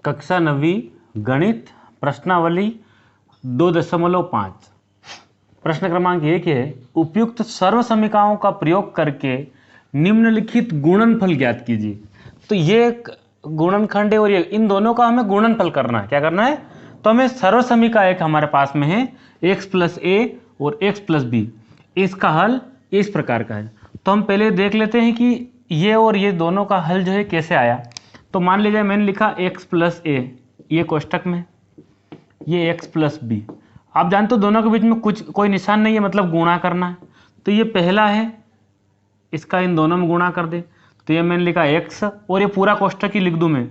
कक्षा 9वीं गणित प्रश्नावली 2.5। प्रश्न क्रमांक 1 है, उपयुक्त सर्व समीकरणों का प्रयोग करके निम्नलिखित गुणनफल ज्ञात कीजिए। तो ये एक गुणनखंड है और ये इन दोनों का हमें गुणनफल करना है। क्या करना है? तो हमें सर्व समीकरण एक हमारे पास में है x + a और x + b। इसका हल इस प्रकार का है। तो हम पहले देख लेते हैं कि ये और ये दोनों का हल जो है कैसे आया। तो मान लीजिए मैंने लिखा x + a, ये कोष्टक में, ये x + b। आप जानते हो दोनों के बीच में कोई निशान नहीं है, मतलब गुणा करना है। तो ये पहला है, इसका इन दोनों में गुणा कर दे। तो ये मैंने लिखा x और ये पूरा कोष्टक ही लिख दूं मैं,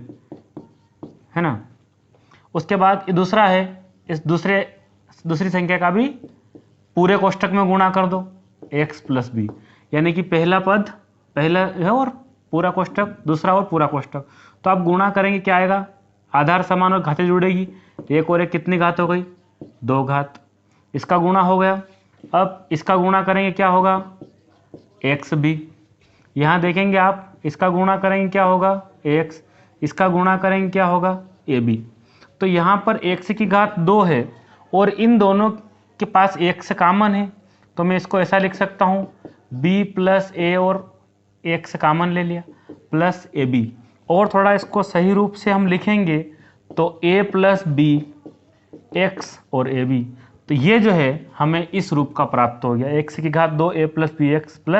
है ना। उसके बाद ये दूसरा है, इस दूसरी संख्या का भी पूरे कोष्टक में गुणा कर दो, x + b। यानी कि पहला पद पहला है और पूरा कोष्टक, दूसरा और पूरा कोष्टक। तो आप गुणा करेंगे, क्या आएगा? आधार समान और घातें जुड़ेगी। एक और एक कितनी घात हो गई? 2 घात। इसका गुणा हो गया। अब इसका गुणा करेंगे, क्या होगा? xb। यहाँ देखेंगे आप, इसका गुणा करेंगे क्या होगा? x। इसका गुणा करेंगे क्या होगा? ab। तो यहाँ पर x की घात 2 है और इन दोनों के पास x कॉमन है। तो मैं इसको ऐसा लिख सकता हूँ, b + a और x कॉमन ले लिया प्लस ab। और थोड़ा इसको सही रूप से हम लिखेंगे तो a + b x और ab। तो ये जो है हमें इस रूप का प्राप्त हो गया, x की घात 2 a + bx +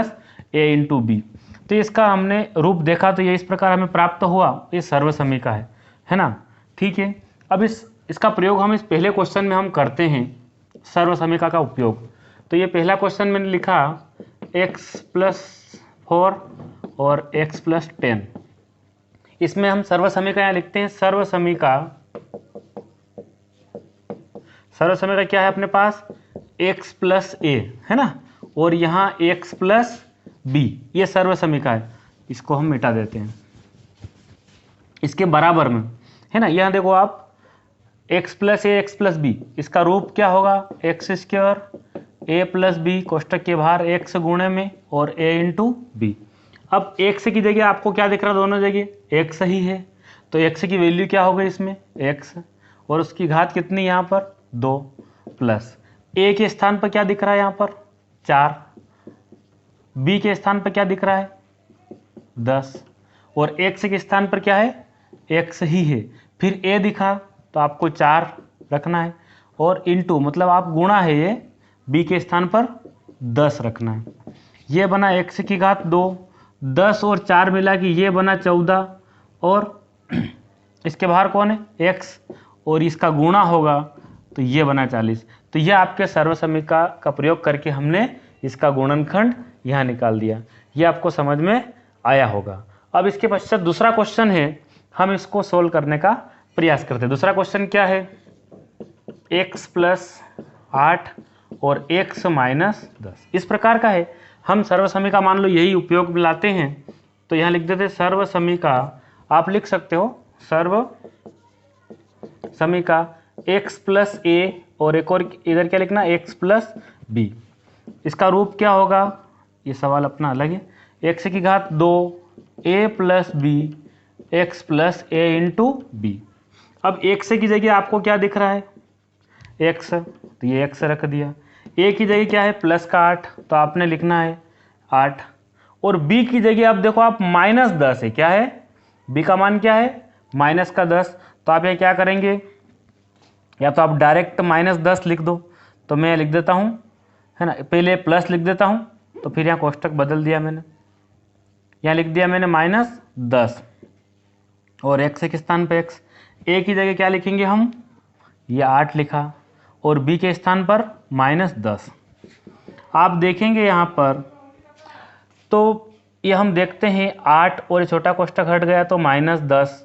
a × b। तो इसका हमने रूप देखा तो ये इस प्रकार हमें प्राप्त हुआ। ये सर्व समीकरण है ना। ठीक है, अब इसका प्रयोग हम इस पहले क्वेश्चन में हम करते हैं, सर्व समीकरण का उपयोग। तो ये पहला क्वेश्चन मैंने लिखा x + 4 और x + 10। इसमें हम सर्व समीकरण लिखते हैं। सर्व समीकरण क्या है अपने पास? x + a, है ना, और यहाँ x + b, ये सर्व समीकरण है। इसको हम मिटा देते हैं, इसके बराबर में, है ना। यहाँ देखो आप, x + a x + b, इसका रूप क्या होगा? x² a + b कोष्टक के बाहर x गुणे में और a × b। अब x की जगह आपको क्या दिख रहा है? दोनों जगह x ही है। तो x की वैल्यू क्या हो गई इसमें? x, और उसकी घात कितनी यहाँ पर? 2, प्लस a के स्थान पर क्या दिख रहा है यहाँ पर? 4, b के स्थान पर क्या दिख रहा है? 10, और x के स्थान पर क्या है? x ही है। फिर a दिखा तो आपको 4 रखना है, और इंटू मतलब आप गुणा है, ये b के स्थान पर 10 रखना है। ये बना x की घात 2, 10 और 4 मिला कि ये बना 14, और इसके बाहर कौन है? x, और इसका गुणा होगा तो ये बना 40। तो ये आपके सर्व समीकरण का प्रयोग करके हमने इसका गुणनखंड यहाँ निकाल दिया। ये आपको समझ में आया होगा। अब इसके पश्चात दूसरा क्वेश्चन है, हम इसको सोल्व करने का प्रयास करते हैं। दूसरा क्वेश्चन क्या है? x + 8 और x - 10 इस प्रकार का है। हम सर्व समीकरण मान लो यही उपयोग में लाते हैं, तो यहाँ लिख देते सर्व समीकरण। आप लिख सकते हो सर्व समीकरण x + a और एक और इधर क्या लिखना? x + b। इसका रूप क्या होगा? ये सवाल अपना अलग है। x की घात 2 a + b x + a × b। अब x की जगह आपको क्या दिख रहा है? x, तो ये x रख दिया। a की जगह क्या है? +8, तो आपने लिखना है 8, और b की जगह आप देखो, आप -10 है। क्या है? b का मान क्या है? -10। तो आप ये क्या करेंगे? या तो आप डायरेक्ट -10 लिख दो, तो मैं लिख देता हूँ, है ना, पहले प्लस लिख देता हूँ, तो फिर यहाँ कोष्टक बदल दिया मैंने, यहाँ लिख दिया मैंने -10 और x के स्थान पे x। a की जगह क्या लिखेंगे हम? ये 8 लिखा, और b के स्थान पर -10। आप देखेंगे यहाँ पर, तो ये हम देखते हैं 8 और ये छोटा कोष्टक हट गया तो -10,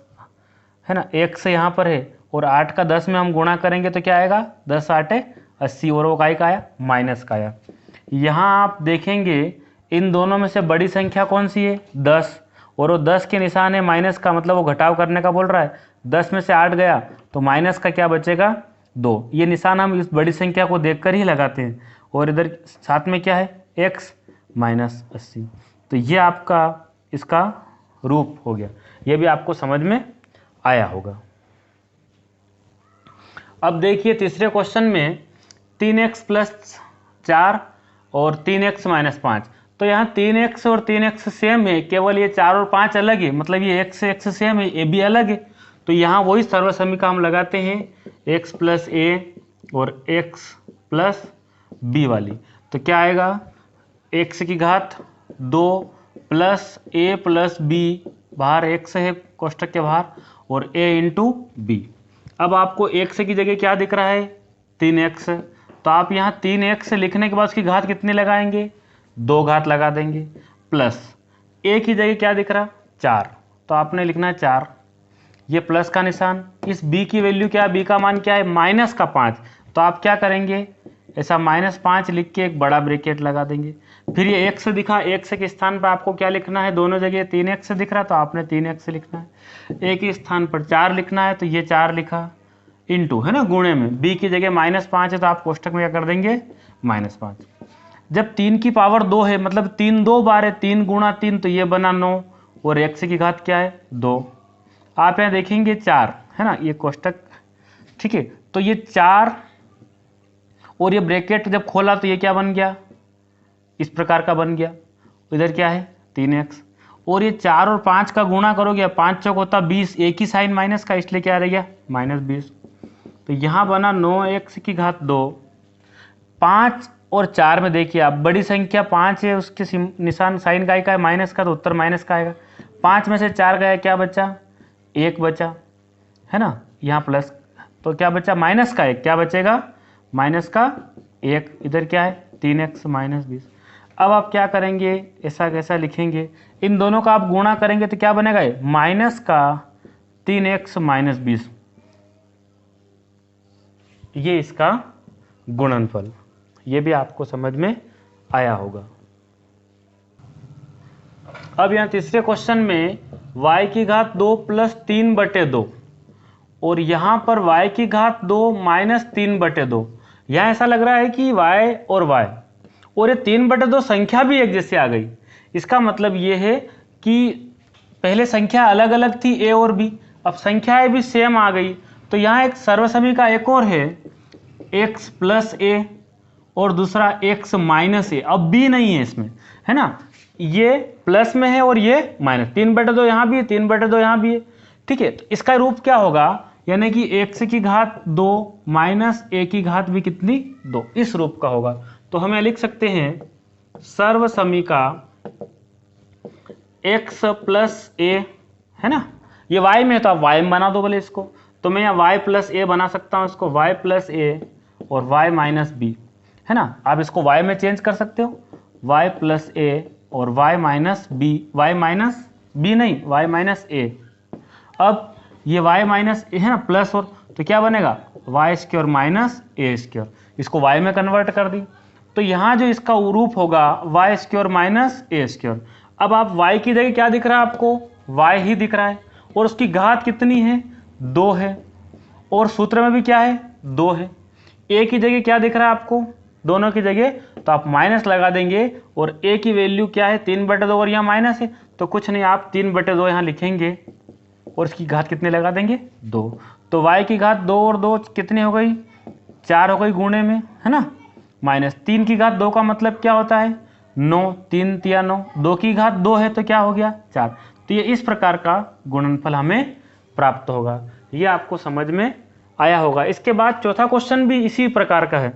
है ना। x यहाँ पर है और 8 का 10 में हम गुणा करेंगे तो क्या आएगा? 10 × 8 = 80, और वो काय का आया? माइनस का आया। यहाँ आप देखेंगे इन दोनों में से बड़ी संख्या कौन सी है? 10, और वो 10 के निशान है माइनस का, मतलब वो घटाव करने का बोल रहा है। 10 में से 8 गया तो माइनस का क्या बचेगा? 2। ये निशान हम इस बड़ी संख्या को देखकर ही लगाते हैं। और इधर साथ में क्या है? x - 80। तो ये आपका इसका रूप हो गया। ये भी आपको समझ में आया होगा। अब देखिए तीसरे क्वेश्चन में 3x + 4 और 3x - 5। तो यहाँ 3x और 3x सेम है, केवल ये 4 और 5 अलग है, मतलब ये x सेम है, ये भी अलग है। तो यहाँ वही सर्व समीकरण हम लगाते हैं, x + a और x + b वाली। तो क्या आएगा, x की घात 2 + a + b, बाहर x है कोष्टक के बाहर, और a × b। अब आपको x की जगह क्या दिख रहा है, 3x। तो आप यहाँ 3x लिखने के बाद उसकी घात कितनी लगाएंगे, 2 घात लगा देंगे, प्लस a की जगह क्या दिख रहा, 4। तो आपने लिखना है 4, ये प्लस का निशान। इस b की वैल्यू क्या है, b का मान क्या है, -5। तो आप क्या करेंगे, ऐसा -5 लिख के एक बड़ा ब्रैकेट लगा देंगे। फिर ये x दिखा, x के स्थान पर आपको क्या लिखना है, दोनों जगह 3x दिख रहा, तो आपने 3x लिखना है। a के स्थान पर 4 लिखना है, तो ये 4 लिखा, इंटू है ना, गुणे में b की जगह -5 है, तो आप कोष्टक में क्या कर देंगे, -5। जब 3 की पावर 2 है, मतलब 3 2 बार है, 3 × 3, तो ये बना 9, और x की घात क्या है, 2। आप यहाँ देखेंगे 4 है ना, ये कोष्टक, ठीक है। तो ये 4 और ये ब्रैकेट जब खोला तो ये क्या बन गया, इस प्रकार का बन गया। इधर क्या है, 3x, और ये 4 और 5 का गुणा करोगे, 5 चौक होता 20, एक ही साइन माइनस का, इसलिए क्या रह गया, -20। तो यहाँ बना 9x की घात 2। 5 और 4 में देखिए आप, बड़ी संख्या 5 है, उसके निशान साइन का है, माइनस का, तो उत्तर माइनस का आएगा। 5 में से 4 गया, क्या बचा, 1 बचा, है ना, यहाँ प्लस, तो क्या बचा, माइनस का 1, क्या बचेगा, -1। इधर क्या है, 3x - 20। अब आप क्या करेंगे, ऐसा कैसा लिखेंगे, इन दोनों का आप गुणा करेंगे तो क्या बनेगा, -3x - 20, ये इसका गुणनफल। ये भी आपको समझ में आया होगा। अब यहाँ तीसरे क्वेश्चन में y की घात 2 + 3/2, और यहाँ पर y की घात 2 - 3/2। यहाँ ऐसा लग रहा है कि y और ये 3/2 संख्या भी एक जैसे आ गई। इसका मतलब ये है कि पहले संख्या अलग अलग थी a और b, अब संख्याएं भी सेम आ गई। तो यहाँ एक सर्वसमीकरण एक और है, x + a और दूसरा x - a। अब b नहीं है इसमें, है ना, ये प्लस में है और ये माइनस, 3/2 यहाँ भी है, 3/2 यहाँ भी है, ठीक है। तो इसका रूप क्या होगा, यानी कि x की घात 2 - a की घात भी कितनी, 2, इस रूप का होगा। तो हमें लिख सकते हैं सर्व समीकरण x + a, है ना, ये y में है तो आप y में बना दो बोले इसको। तो मैं यहाँ y + a बना सकता हूँ इसको, y + a और y - b, है ना। आप इसको y में चेंज कर सकते हो, y + a और y - b, y - b नहीं, y - a। अब ये y - a है ना, प्लस, और तो क्या बनेगा, y² - a², इसको y में कन्वर्ट कर दी। तो यहाँ जो इसका रूप होगा y² - a²। अब आप y की जगह क्या दिख रहा है आपको, y ही दिख रहा है, और उसकी घात कितनी है, 2 है, और सूत्र में भी क्या है, 2 है। a की जगह क्या दिख रहा है आपको, दोनों की जगह, तो आप माइनस लगा देंगे, और a की वैल्यू क्या है, 3/2, और यहाँ माइनस है, तो कुछ नहीं, आप 3/2 यहाँ लिखेंगे और इसकी घात कितने लगा देंगे, 2। तो y की घात 2 और 2 कितनी हो गई, 4 हो गई गुणे में, है ना, -3 की घात 2 का मतलब क्या होता है, 9, 3 × 9, 2 की घात 2 है तो क्या हो गया, 4। तो ये इस प्रकार का गुणनफल हमें प्राप्त होगा। ये आपको समझ में आया होगा। इसके बाद चौथा क्वेश्चन भी इसी प्रकार का है,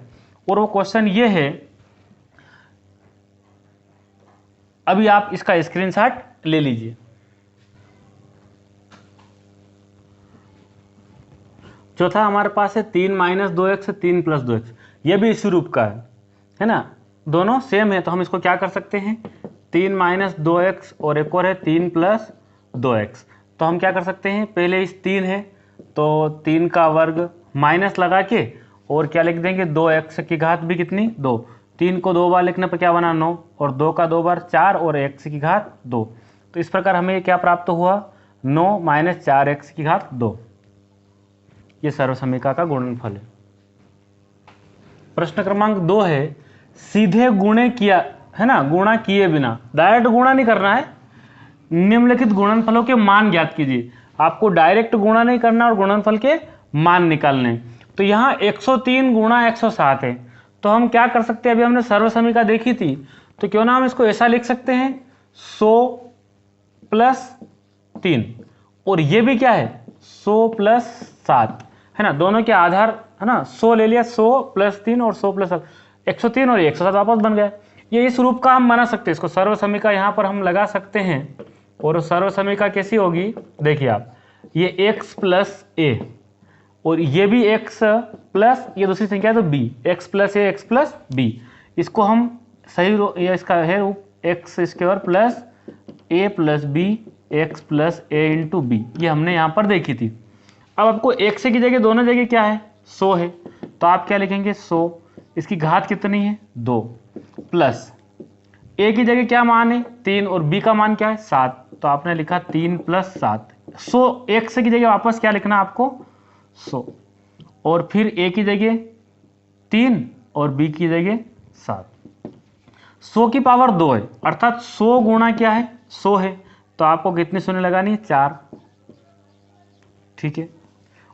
और वो क्वेश्चन ये है, अभी आप इसका स्क्रीनशॉट ले लीजिए। चौथा हमारे पास है 3 - 2x 3 + 2x, ये भी इसी रूप का है ना, दोनों सेम है। तो हम इसको क्या कर सकते हैं, 3 - 2x और एक और है 3 + 2x। तो हम क्या कर सकते हैं, पहले इस 3 है तो 3 का वर्ग माइनस लगा के, और क्या लिख देंगे, 2x की घात भी कितनी, 2। 3 को 2 बार लिखने पर क्या बना, 9, और 2 का 2 बार 4, और x की घात 2। तो इस प्रकार हमें क्या प्राप्त हुआ, 9 - 4x की घात 2। ये सर्वसमीकरण का गुणनफल है। प्रश्न क्रमांक 2 है, सीधे गुणे किया, है ना, गुणा किए बिना, डायरेक्ट गुणा नहीं करना है, निम्नलिखित गुणनफलों के मान ज्ञात कीजिए। आपको डायरेक्ट गुणा नहीं करना और गुणनफल के मान निकालने। तो यहाँ 103 गुणा 107 है। तो हम क्या कर सकते हैं, अभी हमने सर्व समीका देखी थी, तो क्यों ना हम इसको ऐसा लिख सकते हैं 100 प्लस 3, और ये भी क्या है 100 प्लस 7, है ना, दोनों के आधार है ना, 100 ले लिया, 100 प्लस 3 और 100 प्लस 103 और 107 वापस बन गया। ये इस रूप का हम बना सकते हैं, इसको सर्व समीका यहाँ पर हम लगा सकते हैं। और सर्व समीका कैसी होगी, देखिए आप, ये x प्लस ए और ये भी x प्लस ये दूसरी संख्या है तो b, x प्लस ए एक्स प्लस बी, इसको हम सही ये इसका है रूप एक्स स्क्वायर प्लस ए प्लस बी एक्स प्लस ए इंटू बी, ये हमने यहाँ पर देखी थी। अब आपको x की जगह दोनों जगह क्या है 100 है, तो आप क्या लिखेंगे 100, इसकी घात कितनी है 2, प्लस a की जगह क्या मान है 3 और b का मान क्या है 7, तो आपने लिखा 3 प्लस 7। 100 x की जगह वापस क्या लिखना आपको 100, और फिर a की जगह 3 और b की जगह 7। 100 की पावर 2 है, अर्थात 100 गुणा क्या है 100 है, तो आपको कितनी शून्य लगानी है 4, ठीक है।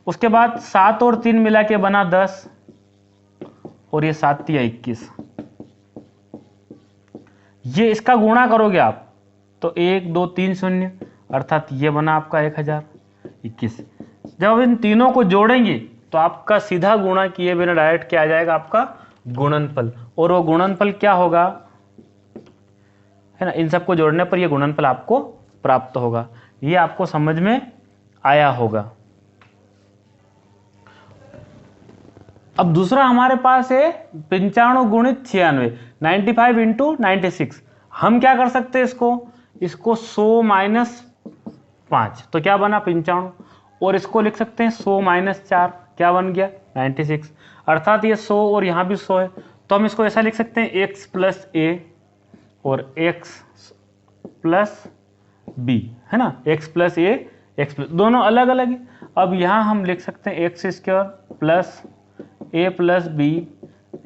उसके बाद 7 और 3 मिला के बना 10, और ये 7 या 21, ये इसका गुणा करोगे आप तो 1 2 3 शून्य, अर्थात ये बना आपका 1021। जब इन तीनों को जोड़ेंगे तो आपका सीधा गुणा किए बिना डायरेक्ट क्या आ जाएगा आपका गुणनफल, और वो गुणनफल क्या होगा, है ना, इन सबको जोड़ने पर ये गुणनफल आपको प्राप्त होगा। ये आपको समझ में आया होगा। अब दूसरा हमारे पास है 95 गुणित 96, 95 इंटू 96। हम क्या कर सकते हैं इसको 100 माइनस 5, तो क्या बना 95, और इसको लिख सकते हैं 100 माइनस 4, क्या बन गया 96, अर्थात ये 100 और यहाँ भी 100 है, तो हम इसको ऐसा लिख सकते हैं x प्लस ए और x प्लस बी, है ना, x प्लस ए एक्स प्लस, दोनों अलग अलग है। अब यहाँ हम लिख सकते हैं एक्स स्क्वायर प्लस ए प्लस बी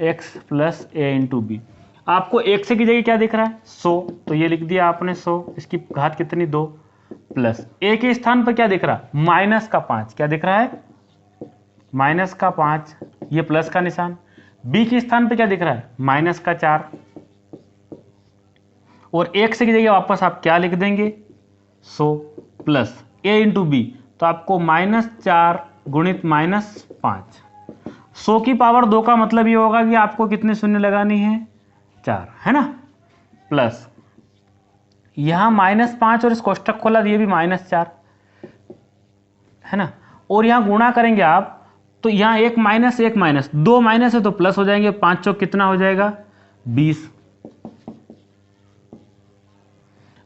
एक्स प्लस ए इंटू बी। आपको x की जगह क्या दिख रहा है 100, तो ये लिख दिया आपने 100, इसकी घात कितनी 2, प्लस a के स्थान पर क्या दिख रहा है माइनस का 5, क्या दिख रहा है माइनस का 5, ये प्लस का निशान। b के स्थान पर क्या दिख रहा है माइनस का 4, और x की जगह वापस आप क्या लिख देंगे 100 प्लस a इंटू बी, तो आपको -4 गुणित -5। 100 की पावर 2 का मतलब ये होगा कि आपको कितने शून्य लगानी है 4, है ना, प्लस यहां -5 और इस कोष्टक खोला तो ये भी -4, है ना, और यहां गुणा करेंगे आप तो यहां एक माइनस 2 माइनस है तो प्लस हो जाएंगे, 5 चौक कितना हो जाएगा 20।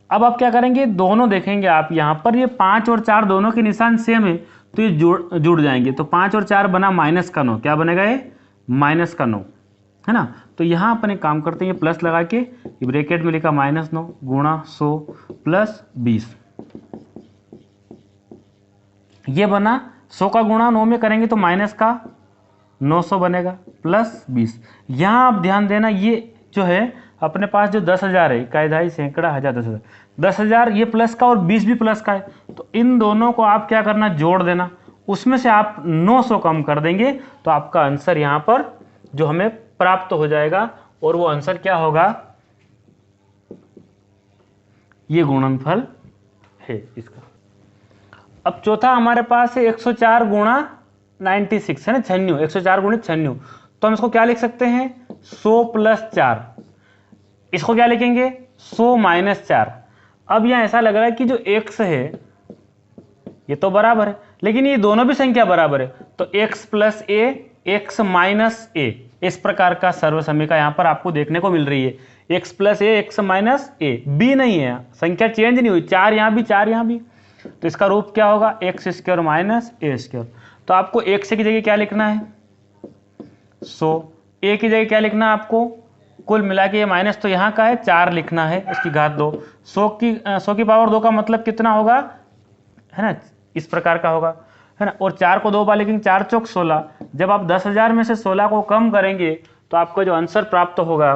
अब आप क्या करेंगे दोनों देखेंगे आप यहां पर ये 5 और 4 दोनों के निशान सेम है, तो ये जुड़ जाएंगे, तो 5 और 4 बना -9, क्या बनेगा ये -9, है ना। तो यहां अपन एक काम करते हैं, ये प्लस लगा के ब्रैकेट में लिखा -9 गुणा 100 प्लस 20, ये बना 100 का गुणा 9 में करेंगे तो माइनस का 900 बनेगा प्लस 20। यहां आप ध्यान देना, ये जो है अपने पास जो 10,000 है, इकाई दहाई सैकड़ा हजार 10,000, 10,000 ये प्लस का और 20 भी प्लस का है, तो इन दोनों को आप क्या करना जोड़ देना, उसमें से आप 900 कम कर देंगे तो आपका आंसर यहाँ पर जो हमें प्राप्त हो जाएगा, और वो आंसर क्या होगा, ये गुणनफल है इसका। अब चौथा हमारे पास है 104 गुणा 96, है ना 96, 104 गुणित 96, तो हम इसको क्या लिख सकते हैं 100 प्लस 4, इसको क्या लिखेंगे 100 माइनस 4। अब यहां ऐसा लग रहा है कि जो x है ये तो बराबर है, लेकिन ये दोनों भी संख्या बराबर है, तो x प्लस ए एक्स माइनस ए, इस प्रकार का सर्व समीकरण यहां पर आपको देखने को मिल रही है, x प्लस ए एक्स माइनस ए, बी नहीं है, संख्या चेंज नहीं हुई, 4 यहां भी 4 यहां भी, तो इसका रूप क्या होगा एक्स स्क्वायर माइनस ए स्क्वायर। तो आपको x की जगह क्या लिखना है 100, a की जगह क्या लिखना है आपको, कुल मिला के ये माइनस तो यहाँ का है 4 लिखना है, इसकी घात 2, 100 की पावर 2 का मतलब कितना होगा, है ना, इस प्रकार का होगा, है ना, और 4 को 2 बार लिखेंगे 4 चौक 16, जब आप 10,000 में से 16 को कम करेंगे तो आपको जो आंसर प्राप्त होगा,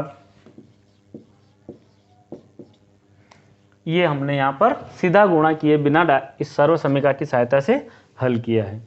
ये हमने यहाँ पर सीधा गुणा किए बिना इस सर्व समीकरण की सहायता से हल किया है।